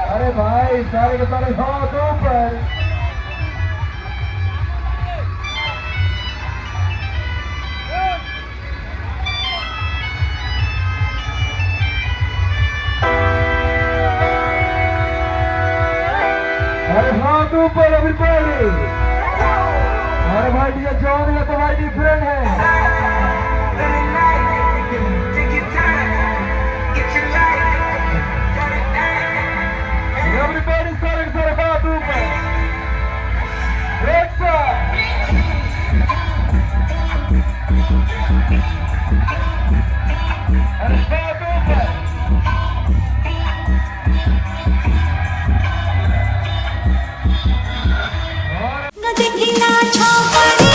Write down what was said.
अरे भाई सारे के सारे हाथ ऊपर। अरे हाथ ऊपर everybody। अरे भाई ये जॉन है तो भाई डिफरेंट है। Everybody सारे के सारे हाथ ऊपर। एक साथ। अरे हाथ ऊपर। न देखिला छापरी